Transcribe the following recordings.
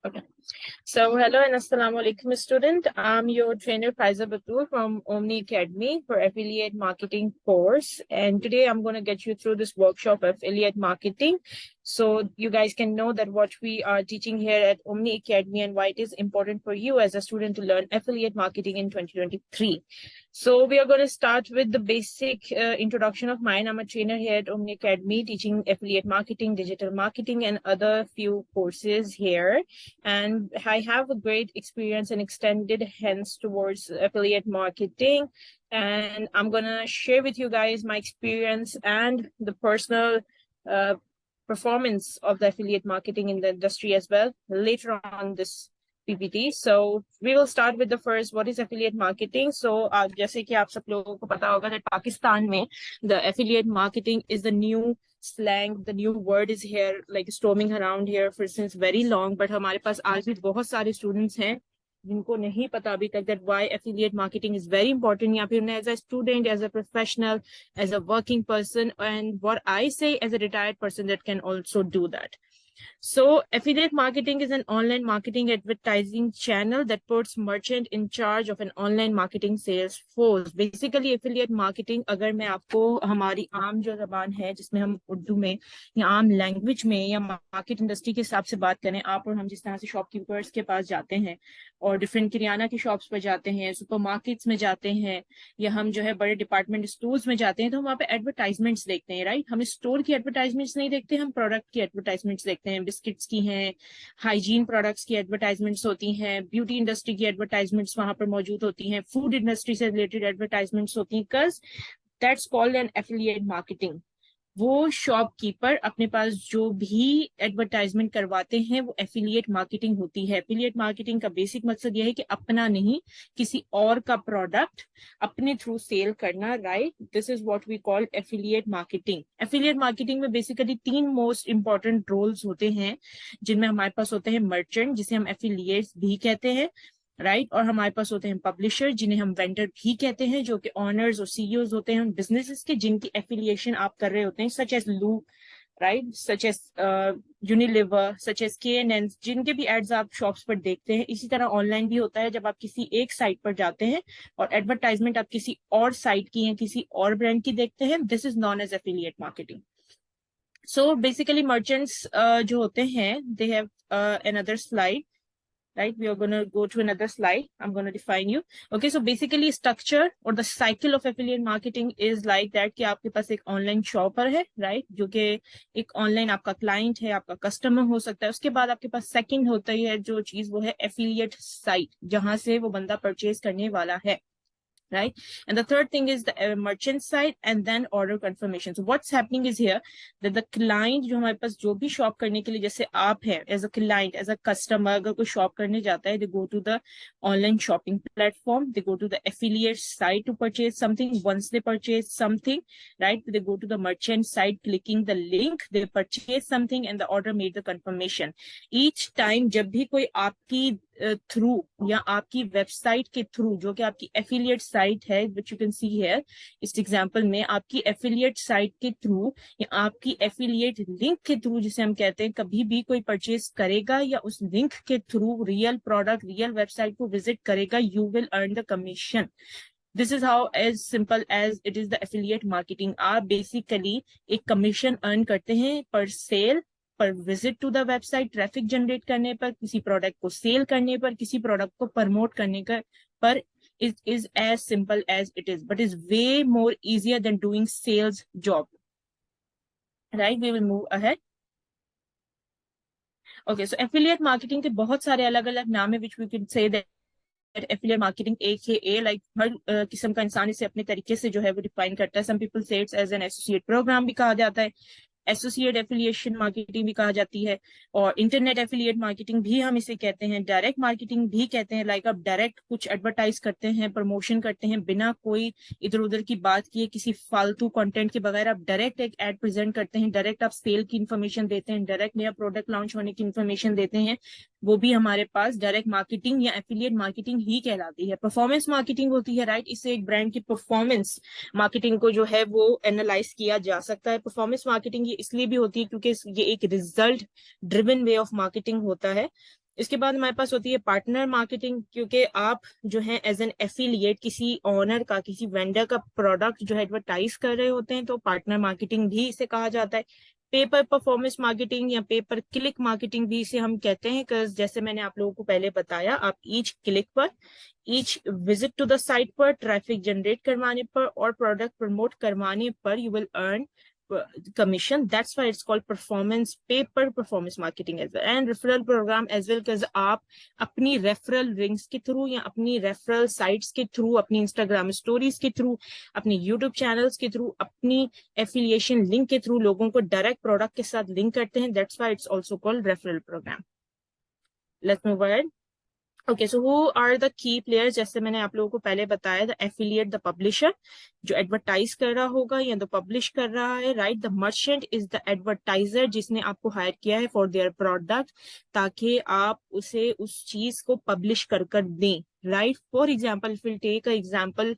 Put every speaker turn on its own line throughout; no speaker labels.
Okay. So, hello and assalamu alaikum, student. I'm your trainer Faiza Batul from Omni Academy for affiliate marketing course. And today I'm going to get you through this workshop of affiliate marketing. So you guys can know that what we are teaching here at Omni Academy and why it is important for you as a student to learn affiliate marketing in 2023. So we are going to start with the basic introduction of mine. I'm a trainer here at Omni Academy teaching affiliate marketing, digital marketing, and other few courses here. And I have a great experience and extended hands towards affiliate marketing. And I'm gonna share with you guys my experience and the personal uh, performance of the affiliate marketing in the industry as well later on this PPT. So we will start with the first, what is affiliate marketing? So जैसे कि आप सब लोगों को पता होगा that Pakistan में the affiliate marketing is the new slang, the new word is here, like storming around here for since very long. But हमारे पास आज भी बहुत सारे students हैं जिनको नहीं पता अभी तक that why affiliate marketing is very important, या फिर as a student, as a professional, as a working person, and what I say as a retired person that can also do that. So affiliate marketing is an online marketing advertising channel that puts merchant in charge of an online marketing sales force. Basically affiliate marketing, अगर मैं आपको हमारी आम जो ज़बान है जिसमें हम उर्दू में या आम लैंग्वेज में या मार्केट इंडस्ट्री के हिसाब से बात करें, आप और हम जिस तरह से शॉपकीपर्स के पास जाते हैं और डिफरेंट किराना की शॉप्स पर जाते हैं, सुपरमार्केट्स में जाते हैं, या हम जो है बड़े डिपार्टमेंट स्टोर्स में जाते हैं, तो हम वहाँ पे एडवर्टाइजमेंट्स देखते हैं, राइट। हम स्टोर की एडवर्टाइजमेंट्स नहीं देखते, हम प्रोडक्ट की एडवर्टाइजमेंट्स देखते हैं। बिस्किट्स की हैं, हाइजीन प्रोडक्ट्स की एडवर्टाइजमेंट्स होती हैं, ब्यूटी इंडस्ट्री की एडवर्टाइजमेंट्स वहां पर मौजूद होती हैं, फूड इंडस्ट्री से रिलेटेड एडवर्टाइजमेंट्स होती हैं, because that's called an affiliate marketing. वो शॉपकीपर अपने पास जो भी एडवर्टाइजमेंट करवाते हैं वो एफिलिएट मार्केटिंग होती है। एफिलिएट मार्केटिंग का बेसिक मकसद यह है कि अपना नहीं, किसी और का प्रोडक्ट अपने थ्रू सेल करना, right. This is what we call affiliate marketing. Affiliate marketing में बेसिकली 3 मोस्ट इंपॉर्टेंट रोल्स होते हैं, जिनमें हमारे पास होते हैं मर्चेंट, जिसे हम एफिलिएट्स भी कहते हैं, राइट। और हमारे पास होते हैं पब्लिशर, जिन्हें हम वेंडर भी कहते हैं, जो कि ऑनर्स और सीईओज होते हैं उन बिजनेसेस के जिनकी एफिलिएशन आप कर रहे होते हैं, such as LU, right, such as Unilever, such as KNN, जिनके भी एड्स आप शॉप्स पर देखते हैं। इसी तरह ऑनलाइन भी होता है, जब आप किसी एक साइट पर जाते हैं और एडवर्टाइजमेंट आप किसी और साइट की या किसी और ब्रांड की देखते हैं, this is known as affiliate marketing. So basically merchants जो होते हैं, they have another slide, right? We are going to go to another slide. I'm going to define you. Okay, so basically structure or the cycle of affiliate marketing is like that कि आपके पास एक online shopper है, right? जो कि एक online आपका client है, आपका कस्टमर हो सकता है। उसके बाद आपके पास सेकंड होता है जो चीज, वो है एफिलिएट साइट, जहां से वो बंदा परचेज करने वाला है, right? And the third thing is the merchant side and then order confirmation. So what's happening is here that the client जो हमारे पास जो भी शॉप करने के लिए, जैसे आप है as a client, as a customer, अगर कोई शॉप करने जाता है, they go to the online shopping platform, they go to the affiliate site to purchase something. Once they purchase something, right, they go to the merchant site, clicking the link, they purchase something and the order made the confirmation. Each time जब भी कोई आपकी through या आपकी website के through, जो कि आपकी एफिलिएट साइट है, which you can see here इस एग्जांपल में, आपकी एफिलिएट साइट के थ्रू या आपकी एफिलिएट लिंक के थ्रू, जिसे हम कहते हैं, कभी भी कोई परचेज करेगा या उस लिंक के through real product, real website को विजिट करेगा, you will earn the commission. This is how as simple as it is the affiliate marketing. आप बेसिकली एक कमीशन अर्न करते हैं per sale, per visit to the website, traffic generate करने पर, किसी product को सेल करने पर, किसी प्रोडक्ट को प्रमोट करने का पर। It is as simple as it is, but is way more easier than doing sales job, right. We will move ahead. Okay, so affiliate marketing के बहुत सारे अलग अलग नाम है, which we can say that affiliate marketing AKA, like हर किस्म का इंसान इसे अपने तरीके से जो है वो डिफाइन करता है। Some people say it's as an associate program भी कहा जाता है, एसोसिएट एफिलिएशन मार्केटिंग भी कहा जाती है, और इंटरनेट एफिलिएट मार्केटिंग भी हम इसे कहते हैं, डायरेक्ट मार्केटिंग भी कहते हैं। लाइक आप डायरेक्ट कुछ एडवर्टाइज करते हैं, प्रमोशन करते हैं, बिना कोई इधर उधर की बात किए, किसी फालतू कंटेंट के बगैर आप डायरेक्ट एक एड प्रेजेंट करते हैं, डायरेक्ट आप सेल की इन्फॉर्मेशन देते हैं, डायरेक्ट नया प्रोडक्ट लॉन्च होने की इन्फॉर्मेशन देते हैं, वो भी हमारे पास डायरेक्ट मार्केटिंग या एफिलिएट मार्केटिंग ही कहलाती है। परफॉर्मेंस मार्केटिंग होती है, राइट। इससे एक ब्रांड की परफॉर्मेंस मार्केटिंग को जो है वो एनालाइज किया जा सकता है। परफॉर्मेंस मार्केटिंग ये इसलिए भी होती है क्योंकि ये एक result driven way of marketing होता है। इसके बाद हमारे पास होती है पार्टनर मार्केटिंग, क्योंकि आप जो है एज एन एफिलिएट किसी ऑनर का, किसी वेंडर का प्रोडक्ट जो है एडवर्टाइज कर रहे होते हैं, तो पार्टनर मार्केटिंग भी इसे कहा जाता है। पेपर परफॉर्मेंस मार्केटिंग या पेपर क्लिक मार्केटिंग भी इसे हम कहते हैं, बिकॉज जैसे मैंने आप लोगों को पहले बताया, आप ईच क्लिक पर, each visit to the site पर, ट्रैफिक जनरेट करवाने पर और प्रोडक्ट प्रमोट करवाने पर you will earn commission. That's why it's called performance, paper performance marketing as well, and referral program as well, because आप अपनी referral links के through या अपनी referral sites के थ्रू, अपनी Instagram stories के थ्रू, अपनी YouTube channels के थ्रू, अपनी affiliation link के थ्रू लोगों को direct product के साथ link करते हैं. That's why it's also called referral program. Let's move ahead. Okay, so who are the key players? जैसे मैंने आप लोगों को पहले बताया, द एफिलिएट, द पब्लिशर जो एडवर्टाइज कर रहा होगा या द पब्लिश कर रहा है, right? The merchant is the advertiser जिसने आपको हायर किया है फॉर देयर प्रोडक्ट, ताकि आप उसे उस चीज को पब्लिश कर दें, right? For example, will take a example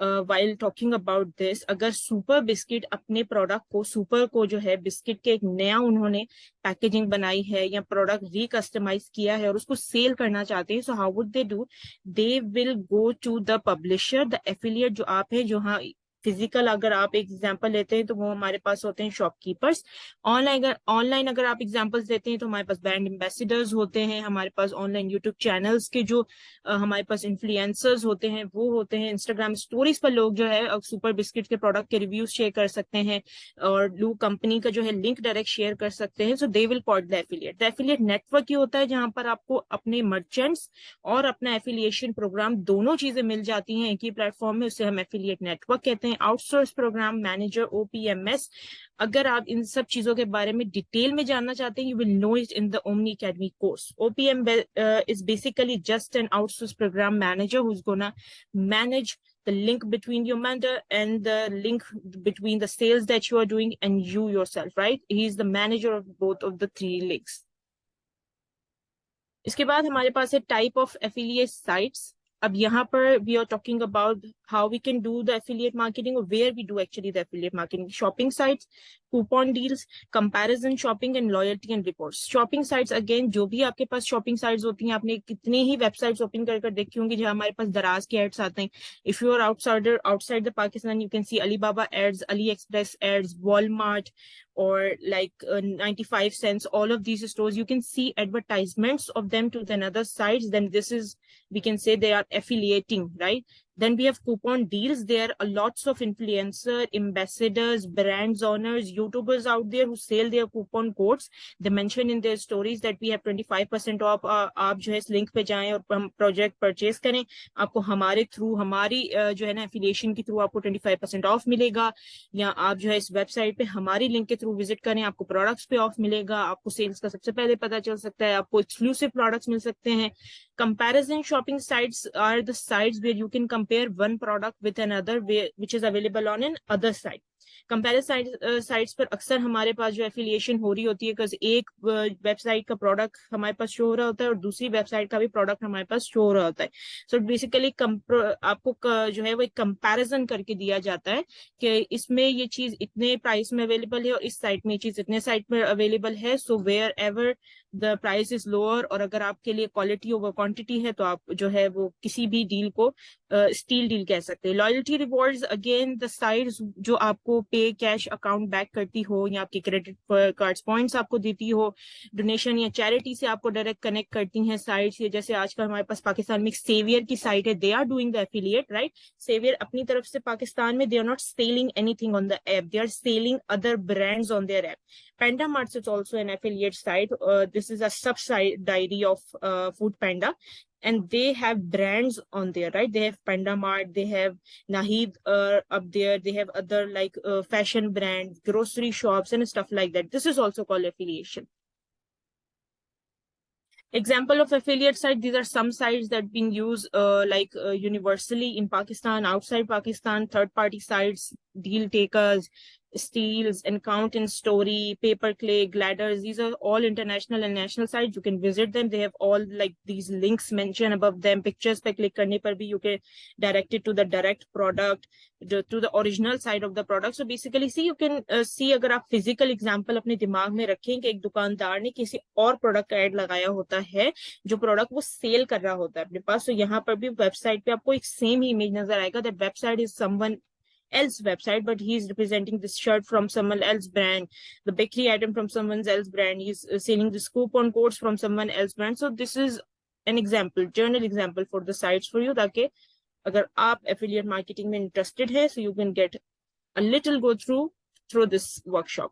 while talking about this, अगर सुपर बिस्किट अपने प्रोडक्ट को, सुपर को जो है बिस्किट के एक नया उन्होंने पैकेजिंग बनाई है या प्रोडक्ट रिकस्टमाइज किया है और उसको सेल करना चाहते हैं, so how would they do? They will go to the publisher, the affiliate जो आप है, जो हाँ फिजिकल अगर आप एग्जांपल लेते हैं तो वो हमारे पास होते हैं शॉपकीपर्स। ऑनलाइन अगर आप एग्जांपल्स देते हैं तो हमारे पास ब्रांड एम्बेसडर्स होते हैं, हमारे पास ऑनलाइन यूट्यूब चैनल्स के जो हमारे पास इन्फ्लुएंसर्स होते हैं वो होते हैं, इंस्टाग्राम स्टोरीज पर लोग जो है सुपर बिस्किट के प्रोडक्ट के रिव्यूज शेयर कर सकते हैं और लू कंपनी का जो है लिंक डायरेक्ट शेयर कर सकते हैं। So they will call the affiliate. The affiliate network ये होता है जहां पर आपको अपने मर्चेंट्स और अपना एफिलिएशन प्रोग्राम दोनों चीजें मिल जाती हैं एक ही प्लेटफॉर्म में, उसे हम एफिलिएट नेटवर्क कहते हैं। आउटसोर्स प्रोग्राम मैनेजर, ओपीएमएस, अगर आप इन सब चीजों के बारे में डिटेल में जानना चाहते हैं, you will know it in the Omni Academy course. OPM is basically just an outsourced program manager who's gonna manage the link between your vendor and the link between the sales that you are doing and you yourself, right? He's the manager of both of the three links. इसके बाद हमारे पास है type of affiliate sites. अब यहाँ पर we are talking about how we can do the affiliate marketing और where we do actually the affiliate marketing. Shopping sites, coupon deals, comparison shopping and loyalty and reports. Shopping sites, again जो भी आपके पास shopping sites होती हैं, आपने कितनी ही websites open कर देखी होंगी जहाँ हमारे पास दराज के एड्स आते हैं। If you are outside the Pakistan, you can see Alibaba ads, AliExpress ads, Walmart, or like 95 cents, all of these stores, you can see advertisements of them to the another sites. Then this is, we can say they are affiliating, right? Then we have coupon deals. There are lots of influencer, ambassadors, brands owners, YouTubers out there who sell their coupon codes. They mention in their stories that we have 25% off. आप जो है इस link पे जाएं और project purchase करें, आपको हमारे थ्रू, हमारी जो है ना एफिलिएशन के थ्रू आपको 25% ऑफ मिलेगा। या आप जो है इस वेबसाइट पे हमारी लिंक के थ्रू विजिट करें, आपको प्रोडक्ट्स पे ऑफ मिलेगा, आपको सेल्स का सबसे पहले पता चल सकता है, आपको एक्सक्लूसिव प्रोडक्ट्स मिल सकते हैं। Comparison shopping sites are the sites where you can compare one product with another which is available on an other site. Comparison sites पर अक्सर हमारे पास जो एफिलिएशन हो रही होती है, बिकॉज एक वेबसाइट का प्रोडक्ट हमारे पास शो हो रहा होता है और दूसरी वेबसाइट का भी प्रोडक्ट हमारे पास शो हो रहा होता है। सो बेसिकली आपको जो है वो एक कंपैरिजन करके दिया जाता है कि इसमें ये चीज इतने प्राइस में अवेलेबल है और इस साइट में ये चीज इतने साइट में अवेलेबल है। So wherever the price is lower, और अगर आपके लिए क्वालिटी ओवर क्वांटिटी है तो आप जो है वो किसी भी डील को स्टील डील कह सकते हैं। Loyalty rewards, again the sites जो आपको पे कैश अकाउंट बैक करती हो या आपके क्रेडिट कार्ड्स पॉइंट्स आपको देती हो, डोनेशन या चैरिटी से आपको डायरेक्ट कनेक्ट करती हैं साइट्स। ये जैसे आजकल हमारे पास पाकिस्तान में एक सेवियर की साइट है, they are doing the affiliate, right? Savyour अपनी तरफ से पाकिस्तान में they are not selling anything on the app, they are selling other brands on their app. Panda Marts is also an affiliate site. This is a subsidiary of Food Panda, and they have brands on there, right? They have Panda Mart, they have Nahid up there, they have other like fashion brands, grocery shops, and stuff like that. This is also called affiliation. Example of affiliate site, these are some sites that being used universally in Pakistan, outside Pakistan, third party sites, deal takers, Steels, Encounter in Story, Pay-Per-Click, Ladders. These are all international and national sites. You can visit them. They have all like these links mentioned above them. Pictures पे click करने पर भी you can direct it to the direct product, to the original side of the product. So basically, see, you can see, अगर आप physical example अपने दिमाग में रखें कि एक दुकानदार ने किसी और प्रोडक्ट का एड लगाया होता है, जो प्रोडक्ट वो सेल कर रहा होता है अपने पास, तो यहाँ पर भी वेबसाइट पे आपको एक सेम ही इमेज नजर आएगा. That website is someone else website, but he's representing this shirt from someone else brand, the bakery item from someone else brand, he's selling this coupon codes from someone else brand. So this is an example, journal example for the sites for you, ताकि अगर आप affiliate marketing में interested है, so you can get a little go through this workshop.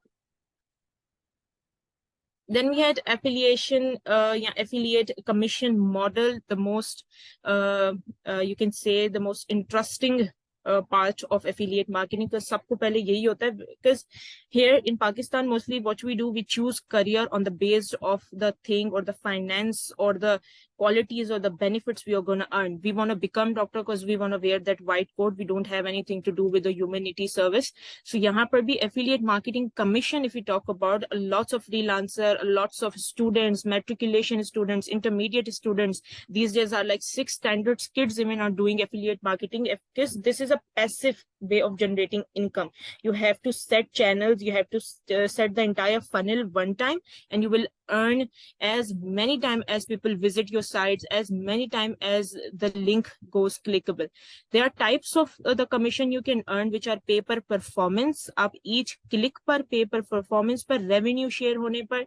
Then we had affiliate commission model, the most you can say the most interesting part of affiliate marketing, because सबको पहले यही होता है, because here in Pakistan mostly what we do, we choose career on the base of the thing or the finance or the qualities or the benefits we are going to earn. We want to become doctor because we want to wear that white coat. We don't have anything to do with the humanity service. So यहाँ पर भी affiliate marketing commission, if we talk about, lots of freelancer, lots of students, matriculation students, intermediate students, these days are like 6 standards kids even are doing affiliate marketing, because this is a passive way of generating income. You have to set channels, you have to set the entire funnel one time, and you will earn as many times as people visit your sites, as many times as the link goes clickable. There are types of the commission you can earn, which are pay per performance. आप each click पर, pay per performance पर, revenue share होने पर,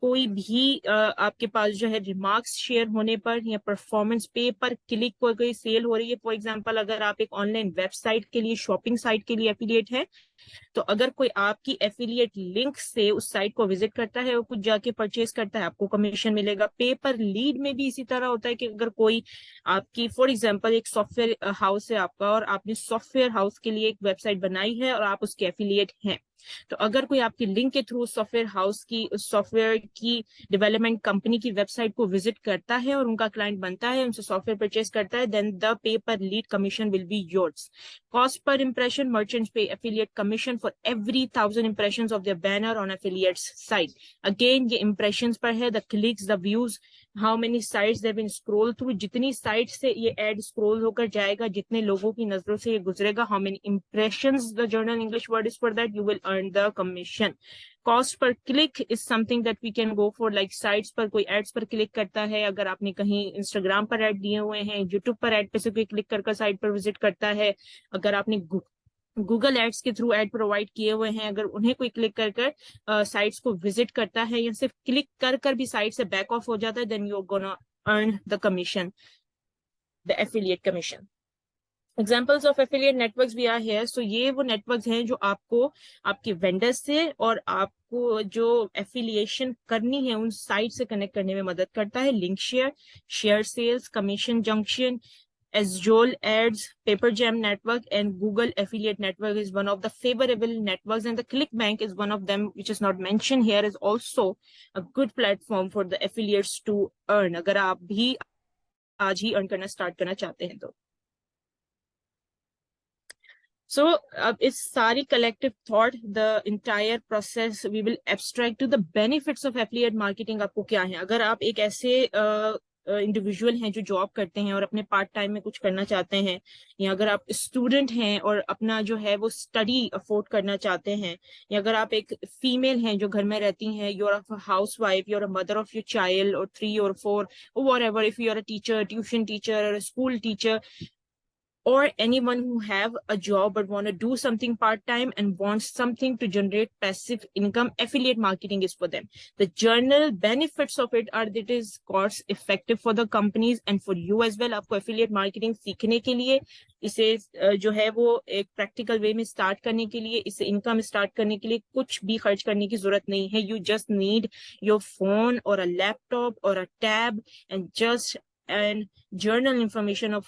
कोई भी आपके पास जो है रिमार्क्स शेयर होने पर, या परफॉर्मेंस पे पर क्लिक पर कोई सेल हो रही है. फॉर एग्जांपल, अगर आप एक ऑनलाइन वेबसाइट के लिए, शॉपिंग साइट के लिए एफिलिएट है, तो अगर कोई आपकी एफिलिएट लिंक से उस साइट को विजिट करता है और कुछ जाके परचेज करता है, आपको कमीशन मिलेगा. पेपर लीड में भी इसी तरह होता है कि अगर कोई आपकी, फॉर एग्जांपल, एक सॉफ्टवेयर हाउस है आपका, और आपने सॉफ्टवेयर हाउस के लिए एक वेबसाइट बनाई है और आप उसके एफिलिएट हैं, तो अगर कोई आपकी लिंक के थ्रू सॉफ्टवेयर हाउस की, सॉफ्टवेयर की डेवलपमेंट कंपनी की वेबसाइट को विजिट करता है और उनका क्लाइंट बनता है, उनसे सॉफ्टवेयर परचेज करता है, then the pay per lead commission will be yours. Cost per impression, merchants pay affiliate commission for every 1,000 impressions of their banner on affiliates site. Again, ये impressions पर है, the clicks, the views, how many sites they've been scroll through, जितनी sites से ये ad scroll होकर जाएगा, जितने लोगों की नजरों से ये गुजरेगा, how many impressions, the journal English word is for that, you will earn the commission. Cost per click is something that we can go for, like sites पर कोई ads पर क्लिक करता है, अगर आपने कहीं Instagram पर ad दिए हुए हैं, YouTube पर ad पे से कोई क्लिक करके साइट पर विजिट करता है, अगर आपने गूगल एड्स के थ्रू एड प्रोवाइड किए हुए हैं, अगर उन्हें कोई क्लिक कर साइट्स को विजिट करता है, या सिर्फ क्लिक कर भी साइट से बैक ऑफ हो जाता है, then you are gonna earn the commission, the affiliate commission. Examples of affiliate networks भी आर हियर. सो ये वो नेटवर्क्स हैं जो आपको आपके वेंडर्स से और आपको जो एफिलिएशन करनी है उन साइट से कनेक्ट करने में मदद करता है. Link share, share sales, commission junction, Azure Ads, Paperjam Network, and Google Affiliate Network is one of the favorable networks, and the ClickBank is one of them, which is not mentioned here, is also a good platform for the affiliates to earn. अगर आप भी आज ही earn करना start करना चाहते हैं तो. So, अब इस सारी collective thought, the entire process, we will abstract to the benefits of affiliate marketing. आपको क्या है, अगर आप एक ऐसे इंडिविजुअल हैं जो जॉब करते हैं और अपने पार्ट टाइम में कुछ करना चाहते हैं, या अगर आप स्टूडेंट हैं और अपना जो है वो स्टडी अफोर्ड करना चाहते हैं, या अगर आप एक फीमेल हैं जो घर में रहती हैं, you are a housewife, you are a mother of your child और 3 or 4 or whatever, if you are a teacher, tuition teacher or a school teacher, or anyone who have a job but want to do something part-time and wants something to generate passive income, affiliate marketing is for them. The general benefits of it are that it is cost effective for the companies and for you as well. आपको affiliate marketing सीखने के लिए, इसे जो है वो एक practical way में start करने के लिए, इसे income start करने के लिए कुछ भी खर्च करने की जरूरत नहीं है. You just need your phone or a laptop or a tab and just and journal information of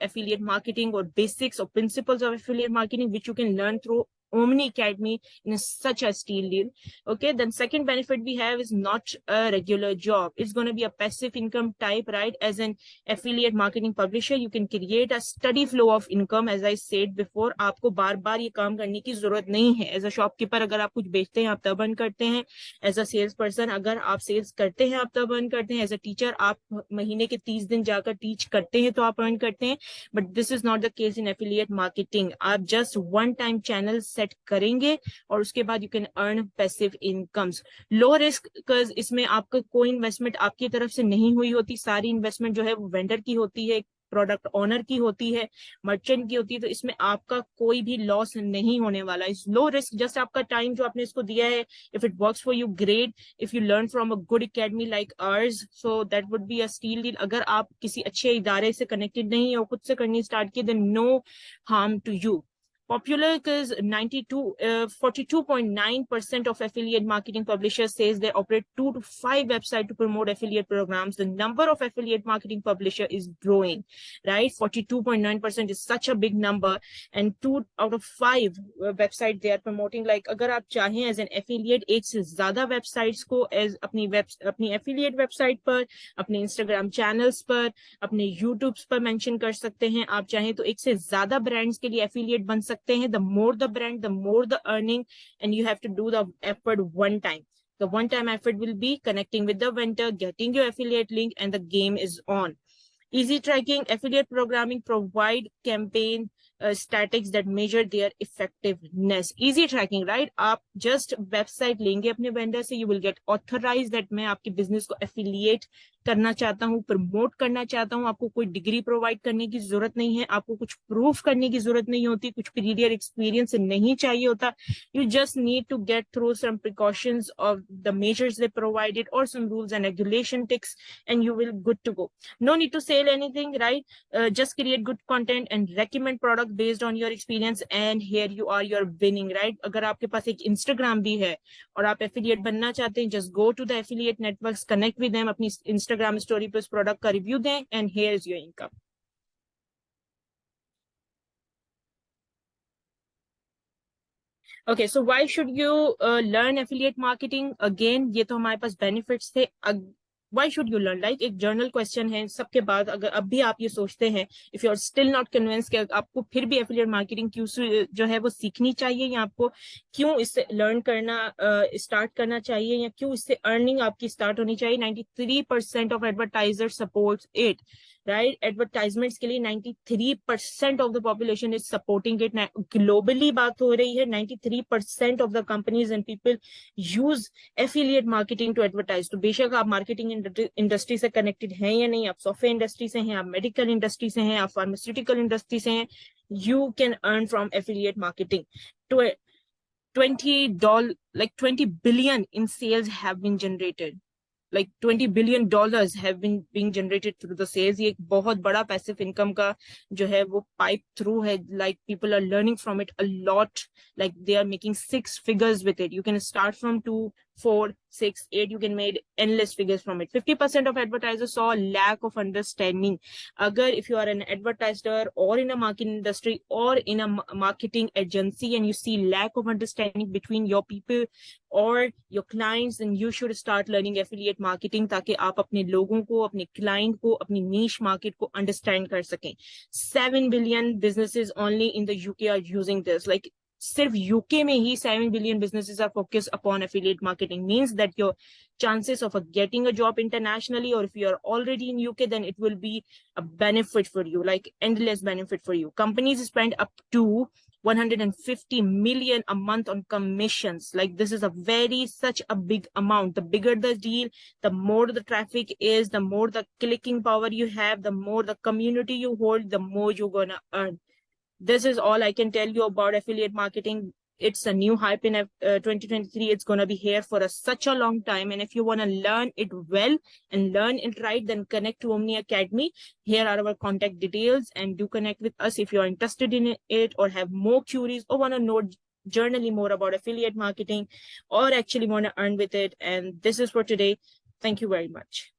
affiliate marketing or basics or principles of affiliate marketing, which you can learn through Omni Academy in such a steal deal. Okay, then second benefit we have is not a regular job. It's going to be a passive income type, right? As an affiliate marketing publisher, you can create a steady flow of income. As I said before, आपको बार बार ये काम करने की जरूरत नहीं है. As a shopkeeper अगर आप कुछ बेचते हैं आप तब अर्न करते हैं. एज अ सेल्स पर्सन अगर आप सेल्स करते हैं आप तब अर्न करते हैं. एज अ टीचर आप महीने के 30 दिन जाकर टीच करते हैं तो आप अर्न करते हैं. But this is not the case in affiliate marketing. आप just one time channel set करेंगे और उसके बाद you can earn passive incomes. Low risk, because इसमें आपका कोई इन्वेस्टमेंट आपकी तरफ से नहीं हुई होती. सारी इन्वेस्टमेंट जो है वो वेंडर की होती है, प्रोडक्ट ओनर की होती है, मर्चेंट की होती है. तो इसमें आपका कोई भी लॉस नहीं होने वाला. इस लो रिस्क, जस्ट आपका टाइम जो आपने इसको दिया है, if it works for you great. If you learn from a good academy like ours, so that would be a steal deal. अगर आप किसी अच्छे इदारे से कनेक्टेड नहीं है और खुद से करनी स्टार्ट की, then no harm to you. Popular because 42.9% of affiliate marketing publishers says they operate 2 to 5 websites to promote affiliate programs. The number of affiliate marketing publisher is growing, right? 42.9% is such a big number, and 2 out of 5 website they are promoting. Like अगर आप चाहें as an affiliate एक से ज़्यादा websites को as अपनी affiliate website पर, अपने Instagram channels पर, अपने YouTube पर mention कर सकते हैं. आप चाहें तो एक से ज़्यादा brands के लिए affiliate बन सकते हैं. The more the brand, the more the earning, and you have to do the effort one time. The one time effort will be connecting with the vendor, getting your affiliate link, and the game is on. Easy tracking, affiliate programming provide campaign statistics that measure their effectiveness. Easy tracking, right? आप just website लेंगे अपने vendor से, you will get authorized that मैं आपके business को affiliate करना चाहता हूँ, प्रमोट करना चाहता हूँ. आपको कोई डिग्री प्रोवाइड करने की जरूरत नहीं है, आपको कुछ प्रूफ करने की जरूरत नहीं होती, कुछ पीरियड एक्सपीरियंस नहीं चाहिए होता. You just need to get through some precautions of the measures they provided or some rules and regulation ticks, and you will good to go. No need to sell anything, right? Just create good content and recommend product based on your experience, and here you are, you're winning, right? अगर आपके पास एक Instagram भी है और आप affiliate बनना चाहते हैं, just go to the affiliate networks, connect with them, अपनी Instagram story पे उस product का review दें, and here is your income. Okay, so why should you learn affiliate marketing? Again, ये तो हमारे पास benefits थे. Why should you learn? Like एक journal question है सबके बाद. अगर अब भी आप ये सोचते हैं, if you are still not convinced कि आपको फिर भी affiliate marketing क्यों जो है वो सीखनी चाहिए, या आपको क्यों इससे learn करना start करना चाहिए, या क्यों इससे earning आपकी start होनी चाहिए. 93% of advertisers supports it, right? Advertisements के लिए 93% of the population is supporting it. Globally बात हो रही है, 93% of the companies and people use affiliate marketing to advertise. तो बेशक आप marketing industry से connected हैं या नहीं, आप software industry से हैं, आप medical industry से हैं, आप pharmaceutical industry से हैं, you can earn from affiliate marketing. To $20 billion in sales have been generated. Like $20 billion have been being generated through the sales. ये एक बहुत बड़ा passive income का जो है वो pipe through है. Like people are learning from it a lot. Like they are making 6 figures with it. You can start from 2, 4, 6, 8. You can make endless figures from it. 50% of advertisers saw a lack of understanding. Agar if you are an advertiser or in a marketing industry or in a marketing agency and you see lack of understanding between your people or your clients, then you should start learning affiliate marketing ताकि आप अपने लोगों को, अपने client को, अपनी niche market को understand कर सकें. 7 billion businesses only in the UK are using this. Like सिर्फ यूके में ही 7 billion businesses are focused upon affiliate marketing. Means that your chances of getting a job internationally, or if you are already in UK, then it will be a benefit for you, like endless benefit for you. Companies spend up to 150 million a month on commissions. Like this is such a big amount. The bigger the deal, the more the traffic is, the more the clicking power you have, the more the community you hold, the more you're gonna earn. This is all I can tell you about affiliate marketing. It's a new hype in 2023. It's going to be here for such a long time. And if you want to learn it well and learn it right, then connect to Omni Academy. Here are our contact details, and do connect with us if you are interested in it or have more queries or want to know generally more about affiliate marketing or actually want to earn with it. And this is for today. Thank you very much.